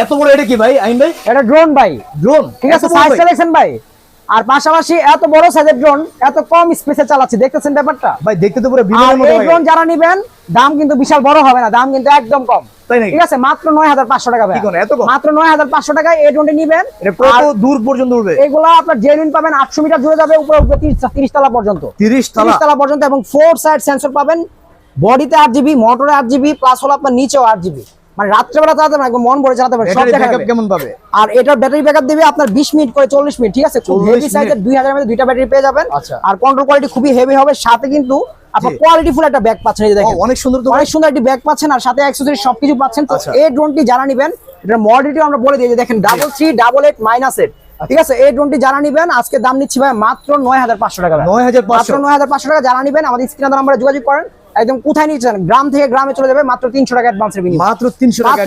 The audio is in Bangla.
এত বড় এটা কি ভাই আইন ভাই? এটা ড্রোন ভাই, ড্রোন ঠিক আছে, সাইজ সিলেকশন ভাই। আর পাশাপাশি এত বড় সাইজের ড্রোন এত কম স্পেসে চালাচ্ছি, দেখতেছেন ব্যাপারটা ভাই? দেখতে তো পুরো আর বিমানের মতো এই ভাই। ড্রোন যারা নেবেন দাম কিন্তু বিশাল বড় হবে না, দাম কিন্তু একদম কম, তাই নাকি? ঠিক আছে, মাত্র 9500 টাকা ভাই। কি কোন এত কম? মাত্র 9500 টাকায় এই ড্রোনটি নেবেন। এটা কত দূর পর্যন্ত উড়বে? এগুলা আপনার জেনুইন পাবেন 800 মিটার দূরে যাবে, উপরে উঠবে 30 তলা পর্যন্ত, 30 তলা পর্যন্ত, এবং 4 সাইড সেন্সর পাবেন। বডিতে 8GB, মোটরে 8GB, প্লাস হলো আপনার নিচেও 8GB, মানে রাত্রেবেলা চালাতে পারবেন, একদম মন ভরে চালাতে পারবেন, সব ব্যাটারি দেখা ব্যাকআপ যাবে। কেমন পাবে? আর এটার ব্যাটারি ব্যাকআপ দিবে আপনার 20 মিনিট করে 40 মিনিট, ঠিক আছে, খুব 40 হেভি সাইজের 2000 এর মধ্যে দুইটা ব্যাটারি পেয়ে যাবেন। আচ্ছা। আর কন্ট্রোল কোয়ালিটি খুবই হেভি হবে, সাথে কিন্তু আপনার কোয়ালিটি ফুল একটা ব্যাগ পাচ্ছেন, এই যে দেখেন অনেক সুন্দর তো। অনেক সুন্দর একটি ব্যাগ পাচ্ছেন, আর সাথে অ্যাকসেসরি সবকিছু পাচ্ছেন। তো আচ্ছা। এই ড্রোনটি যারা নেবেন, এটার মডেলটি আমরা বলে দিই, যে দেখেন 3388-8, ঠিক আছে। এই ড্রোনটি যারা নেবেন আজকে দাম নিচ্ছি ভাই মাত্র 9500 টাকা ভাই। 9500 মাত্র 9500 টাকা যারা নেবেন, আমাদের স্ক্রিনে নাম্বারে যোগাযোগ করেন। একদম কোথায় নিচ্ছেন, গ্রাম থেকে গ্রামে চলে যাবে, মাত্র 300 টাকা অ্যাডভান্সের বিনিময়ে, মাত্র 300 টাকা।